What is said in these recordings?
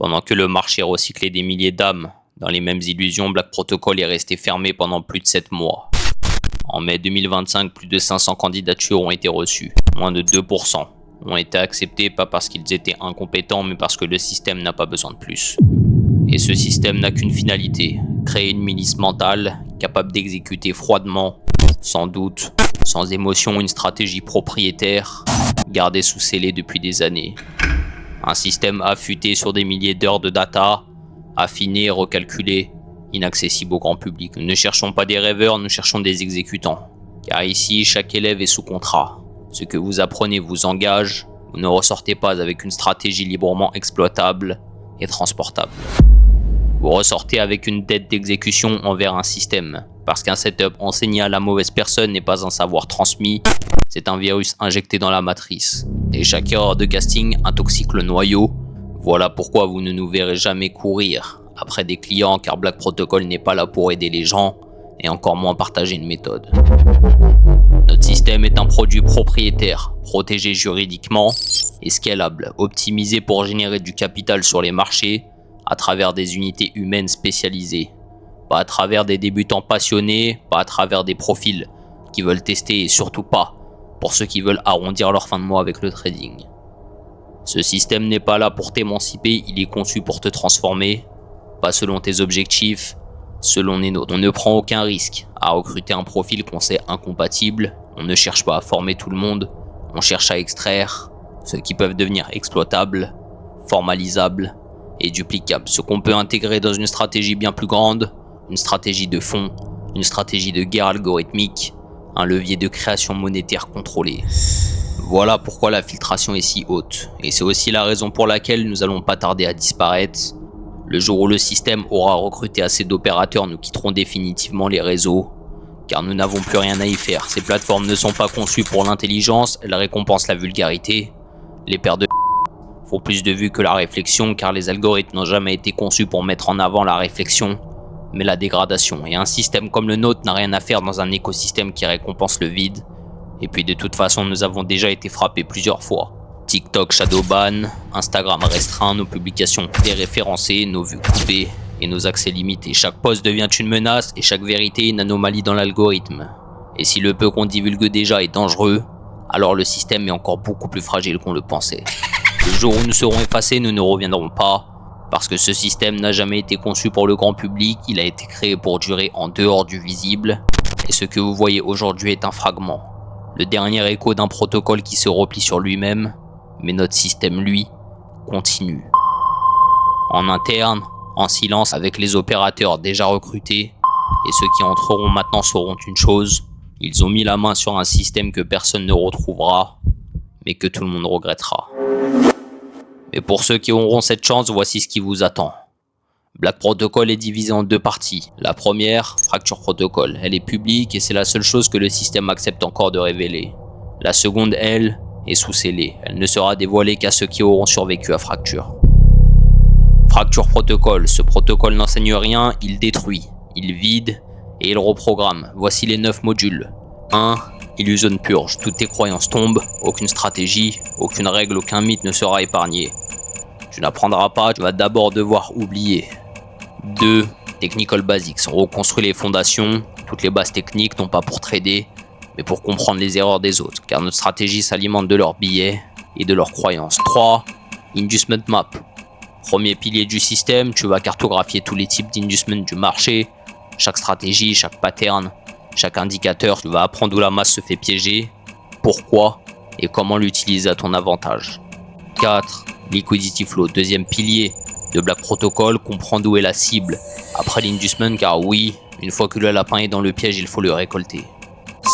Pendant que le marché recyclait des milliers d'âmes dans les mêmes illusions, Black Protocol est resté fermé pendant plus de 7 mois. En mai 2025, plus de 500 candidatures ont été reçues. Moins de 2% ont été acceptés, pas parce qu'ils étaient incompétents, mais parce que le système n'a pas besoin de plus. Et ce système n'a qu'une finalité, créer une milice mentale capable d'exécuter froidement, sans doute, sans émotion, une stratégie propriétaire, gardée sous scellé depuis des années. Un système affûté sur des milliers d'heures de data, affiné, recalculé, inaccessible au grand public. Nous ne cherchons pas des rêveurs, nous cherchons des exécutants. Car ici, chaque élève est sous contrat. Ce que vous apprenez vous engage, vous ne ressortez pas avec une stratégie librement exploitable et transportable. Vous ressortez avec une dette d'exécution envers un système, parce qu'un setup enseigné à la mauvaise personne n'est pas un savoir transmis, c'est un virus injecté dans la matrice. Et chaque erreur de casting intoxique le noyau. Voilà pourquoi vous ne nous verrez jamais courir après des clients, car Black Protocol n'est pas là pour aider les gens, et encore moins partager une méthode. Notre système est un produit propriétaire, protégé juridiquement et scalable, optimisé pour générer du capital sur les marchés, à travers des unités humaines spécialisées. Pas à travers des débutants passionnés, pas à travers des profils qui veulent tester et surtout pas pour ceux qui veulent arrondir leur fin de mois avec le trading. Ce système n'est pas là pour t'émanciper, il est conçu pour te transformer, pas selon tes objectifs, selon les nôtres. On ne prend aucun risque à recruter un profil qu'on sait incompatible, on ne cherche pas à former tout le monde, on cherche à extraire ceux qui peuvent devenir exploitables, formalisables et duplicables, ce qu'on peut intégrer dans une stratégie bien plus grande, une stratégie de fond, une stratégie de guerre algorithmique, un levier de création monétaire contrôlé. Voilà pourquoi la filtration est si haute, et c'est aussi la raison pour laquelle nous allons pas tarder à disparaître. Le jour où le système aura recruté assez d'opérateurs, nous quitterons définitivement les réseaux, car nous n'avons plus rien à y faire. Ces plateformes ne sont pas conçues pour l'intelligence, elles récompensent la vulgarité. Les paires de font plus de vues que la réflexion, car les algorithmes n'ont jamais été conçus pour mettre en avant la réflexion, mais la dégradation. Et un système comme le nôtre n'a rien à faire dans un écosystème qui récompense le vide. Et puis de toute façon, nous avons déjà été frappés plusieurs fois. TikTok shadowban, Instagram restreint, nos publications déréférencées, nos vues coupées et nos accès limités. Chaque post devient une menace et chaque vérité une anomalie dans l'algorithme. Et si le peu qu'on divulgue déjà est dangereux, alors le système est encore beaucoup plus fragile qu'on le pensait. Le jour où nous serons effacés, nous ne reviendrons pas, parce que ce système n'a jamais été conçu pour le grand public, il a été créé pour durer en dehors du visible, et ce que vous voyez aujourd'hui est un fragment, le dernier écho d'un protocole qui se replie sur lui-même, mais notre système, lui, continue. En interne, en silence avec les opérateurs déjà recrutés, et ceux qui entreront maintenant sauront une chose, ils ont mis la main sur un système que personne ne retrouvera, mais que tout le monde regrettera. Mais pour ceux qui auront cette chance, voici ce qui vous attend. Black Protocol est divisé en deux parties. La première, Fracture Protocol, elle est publique et c'est la seule chose que le système accepte encore de révéler. La seconde, elle, est sous scellé. Elle ne sera dévoilée qu'à ceux qui auront survécu à Fracture. Fracture Protocol, ce protocole n'enseigne rien, il détruit, il vide et il reprogramme. Voici les 9 modules. 1. Illusion purge, toutes tes croyances tombent, aucune stratégie, aucune règle, aucun mythe ne sera épargné. Tu n'apprendras pas, tu vas d'abord devoir oublier. 2. Technical Basics, on reconstruit les fondations, toutes les bases techniques non pas pour trader, mais pour comprendre les erreurs des autres, car notre stratégie s'alimente de leurs billets et de leurs croyances. 3. Inducement Map, premier pilier du système, tu vas cartographier tous les types d'inducement du marché, chaque stratégie, chaque pattern, chaque indicateur, tu vas apprendre où la masse se fait piéger, pourquoi et comment l'utiliser à ton avantage. 4. Liquidity Flow, deuxième pilier de Black Protocol, comprendre où est la cible après l'inducement, car oui, une fois que le lapin est dans le piège, il faut le récolter.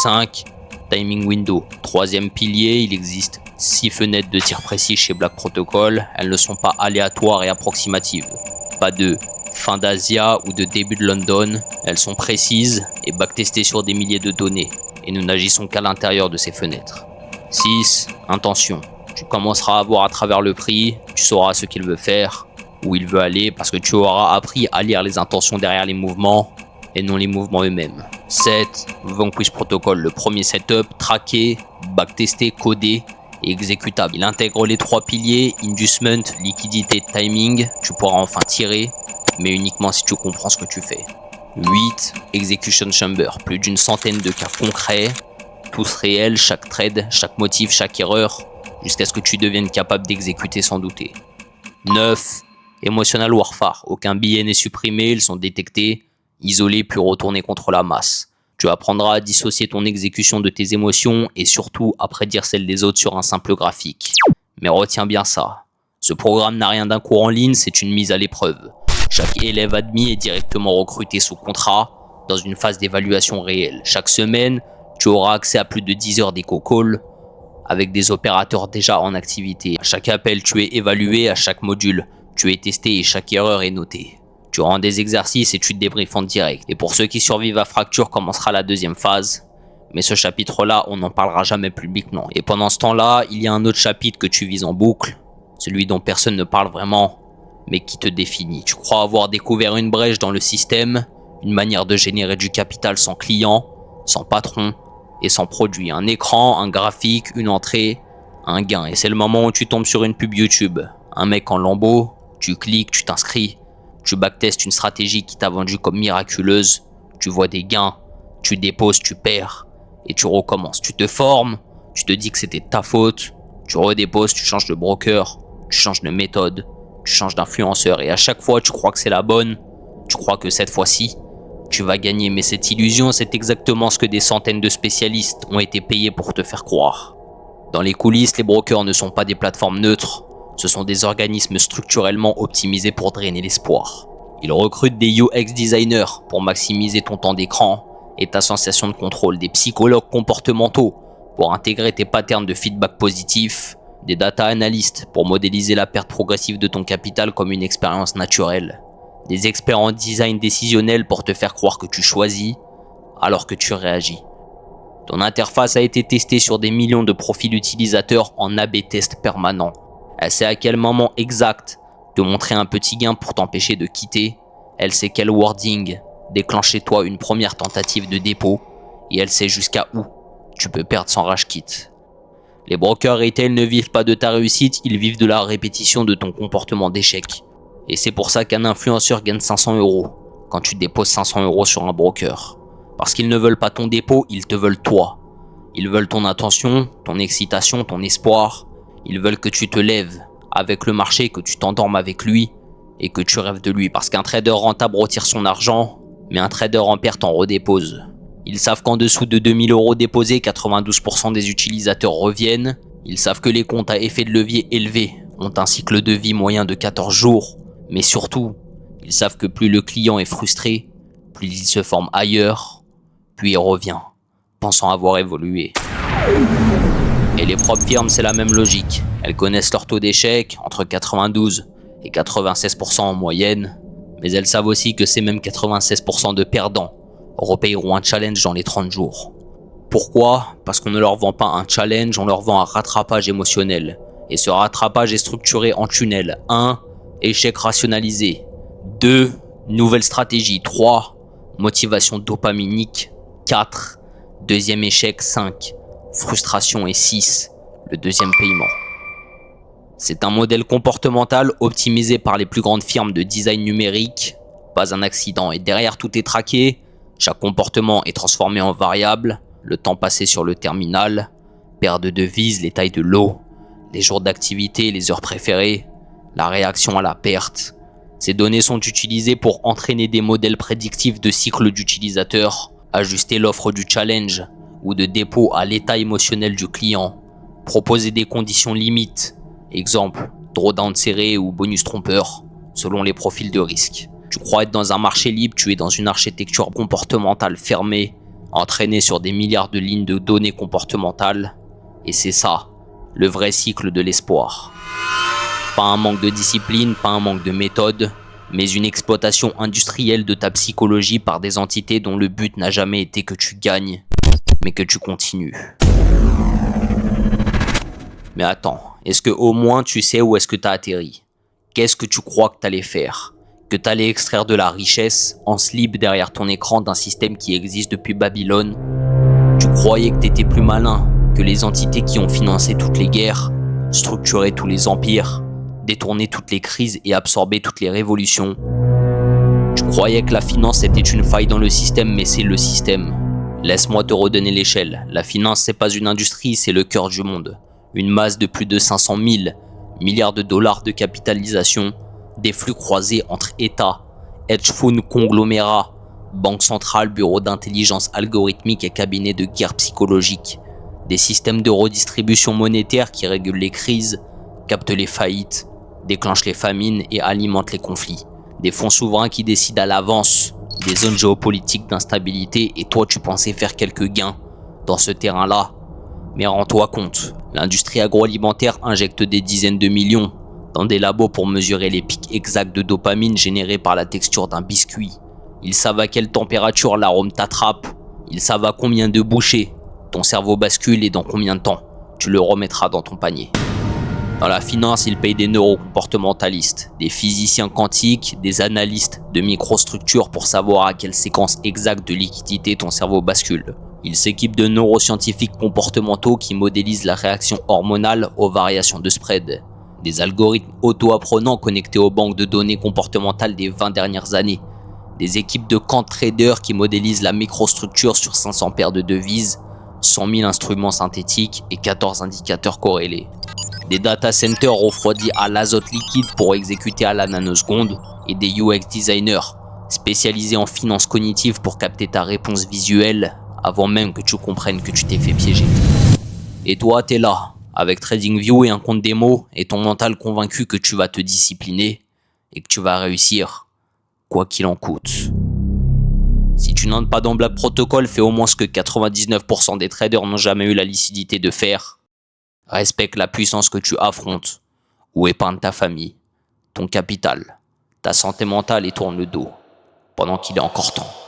5. Timing Window, troisième pilier, il existe 6 fenêtres de tir précis chez Black Protocol, elles ne sont pas aléatoires et approximatives. Pas de fin d'Asia ou de début de London, elles sont précises et backtestées sur des milliers de données, et nous n'agissons qu'à l'intérieur de ces fenêtres. 6. Intention. Tu commenceras à voir à travers le prix, tu sauras ce qu'il veut faire, où il veut aller, parce que tu auras appris à lire les intentions derrière les mouvements, et non les mouvements eux-mêmes. 7. Vanquish Protocol, le premier setup, traqué, backtesté, codé, et exécutable. Il intègre les 3 piliers, inducement, liquidité, timing. Tu pourras enfin tirer, mais uniquement si tu comprends ce que tu fais. 8. Execution Chamber. Plus d'une centaine de cas concrets, tous réels, chaque trade, chaque motif, chaque erreur, jusqu'à ce que tu deviennes capable d'exécuter sans douter. 9. Emotional Warfare. Aucun billet n'est supprimé, ils sont détectés, isolés, puis retournés contre la masse. Tu apprendras à dissocier ton exécution de tes émotions et surtout à prédire celles des autres sur un simple graphique. Mais retiens bien ça. Ce programme n'a rien d'un cours en ligne, c'est une mise à l'épreuve. Chaque élève admis est directement recruté sous contrat dans une phase d'évaluation réelle. Chaque semaine, tu auras accès à plus de 10 heures d'éco-call avec des opérateurs déjà en activité. À chaque appel, tu es évalué, à chaque module, tu es testé et chaque erreur est notée. Tu rends des exercices et tu te débriefes en direct. Et pour ceux qui survivent à fracture, commencera la deuxième phase. Mais ce chapitre-là, on n'en parlera jamais publiquement. Et pendant ce temps-là, il y a un autre chapitre que tu vises en boucle, celui dont personne ne parle vraiment, mais qui te définit. Tu crois avoir découvert une brèche dans le système, une manière de générer du capital sans client, sans patron et sans produit. Un écran, un graphique, une entrée, un gain. Et c'est le moment où tu tombes sur une pub YouTube. Un mec en lambeaux, tu cliques, tu t'inscris, tu backtestes une stratégie qui t'a vendue comme miraculeuse, tu vois des gains, tu déposes, tu perds et tu recommences. Tu te formes, tu te dis que c'était ta faute, tu redéposes, tu changes de broker, tu changes de méthode, tu changes d'influenceur et à chaque fois tu crois que c'est la bonne, tu crois que cette fois-ci tu vas gagner. Mais cette illusion, c'est exactement ce que des centaines de spécialistes ont été payés pour te faire croire. Dans les coulisses, les brokers ne sont pas des plateformes neutres, ce sont des organismes structurellement optimisés pour drainer l'espoir. Ils recrutent des UX designers pour maximiser ton temps d'écran et ta sensation de contrôle, des psychologues comportementaux pour intégrer tes patterns de feedback positif, des data analystes pour modéliser la perte progressive de ton capital comme une expérience naturelle, des experts en design décisionnel pour te faire croire que tu choisis alors que tu réagis. Ton interface a été testée sur des millions de profils utilisateurs en A/B test permanent. Elle sait à quel moment exact te montrer un petit gain pour t'empêcher de quitter. Elle sait quel wording déclenche chez toi une première tentative de dépôt. Et elle sait jusqu'à où tu peux perdre sans rage quit. Les brokers retail ne vivent pas de ta réussite, ils vivent de la répétition de ton comportement d'échec. Et c'est pour ça qu'un influenceur gagne 500 € quand tu déposes 500 € sur un broker. Parce qu'ils ne veulent pas ton dépôt, ils te veulent toi. Ils veulent ton attention, ton excitation, ton espoir. Ils veulent que tu te lèves avec le marché, que tu t'endormes avec lui et que tu rêves de lui. Parce qu'un trader rentable retire son argent, mais un trader en perte en redépose. Ils savent qu'en dessous de 2000 € déposés, 92% des utilisateurs reviennent. Ils savent que les comptes à effet de levier élevé ont un cycle de vie moyen de 14 jours. Mais surtout, ils savent que plus le client est frustré, plus il se forme ailleurs, puis il revient, pensant avoir évolué. Et les propres firmes, c'est la même logique. Elles connaissent leur taux d'échec, entre 92 et 96% en moyenne, mais elles savent aussi que ces mêmes 96% de perdants repayeront un challenge dans les 30 jours. Pourquoi ? Parce qu'on ne leur vend pas un challenge, on leur vend un rattrapage émotionnel. Et ce rattrapage est structuré en tunnels. 1. Échec rationalisé. 2. Nouvelle stratégie. 3. Motivation dopaminique. 4. Deuxième échec. 5. Frustration. Et 6. Le deuxième paiement. C'est un modèle comportemental optimisé par les plus grandes firmes de design numérique. Pas un accident. Et derrière tout est traqué. Chaque comportement est transformé en variable. Le temps passé sur le terminal. Paire de devises, les tailles de lot. Les jours d'activité, les heures préférées. La réaction à la perte. Ces données sont utilisées pour entraîner des modèles prédictifs de cycle d'utilisateur, ajuster l'offre du challenge ou de dépôt à l'état émotionnel du client, proposer des conditions limites, exemple, drawdown serré ou bonus trompeur, selon les profils de risque. Tu crois être dans un marché libre, tu es dans une architecture comportementale fermée, entraînée sur des milliards de lignes de données comportementales, et c'est ça, le vrai cycle de l'espoir. Pas un manque de discipline, pas un manque de méthode, mais une exploitation industrielle de ta psychologie par des entités dont le but n'a jamais été que tu gagnes, mais que tu continues. Mais attends, est-ce que au moins tu sais où est-ce que t'as atterri? Qu'est-ce que tu crois que t'allais faire? Que t'allais extraire de la richesse en slip derrière ton écran d'un système qui existe depuis Babylone? Tu croyais que t'étais plus malin, que les entités qui ont financé toutes les guerres, structuré tous les empires, détourné toutes les crises et absorbé toutes les révolutions. Tu croyais que la finance était une faille dans le système, mais c'est le système. Laisse-moi te redonner l'échelle. La finance, c'est pas une industrie, c'est le cœur du monde. Une masse de plus de 500 000 milliards de dollars de capitalisation, des flux croisés entre États, hedge funds, conglomérats, banques centrales, bureaux d'intelligence algorithmique et cabinets de guerre psychologique, des systèmes de redistribution monétaire qui régulent les crises, captent les faillites, déclenchent les famines et alimentent les conflits, des fonds souverains qui décident à l'avance, des zones géopolitiques d'instabilité et toi tu pensais faire quelques gains dans ce terrain-là. Mais rends-toi compte, l'industrie agroalimentaire injecte des dizaines de millions dans des labos pour mesurer les pics exacts de dopamine générés par la texture d'un biscuit. Ils savent à quelle température l'arôme t'attrape, ils savent à combien de bouchées ton cerveau bascule et dans combien de temps tu le remettras dans ton panier. Dans la finance, ils payent des neurocomportementalistes, des physiciens quantiques, des analystes de microstructures pour savoir à quelle séquence exacte de liquidité ton cerveau bascule. Ils s'équipent de neuroscientifiques comportementaux qui modélisent la réaction hormonale aux variations de spread. Des algorithmes auto-apprenants connectés aux banques de données comportementales des 20 dernières années. Des équipes de quant traders qui modélisent la microstructure sur 500 paires de devises, 100 000 instruments synthétiques et 14 indicateurs corrélés. Des data centers refroidis à l'azote liquide pour exécuter à la nanoseconde et des UX designers spécialisés en finance cognitive pour capter ta réponse visuelle avant même que tu comprennes que tu t'es fait piéger. Et toi, t'es là, avec TradingView et un compte démo et ton mental convaincu que tu vas te discipliner et que tu vas réussir, quoi qu'il en coûte. Si tu n'entres pas dans Black Protocol, fais au moins ce que 99% des traders n'ont jamais eu la lucidité de faire. Respecte la puissance que tu affrontes ou épargne ta famille, ton capital, ta santé mentale et tourne le dos pendant qu'il est encore temps.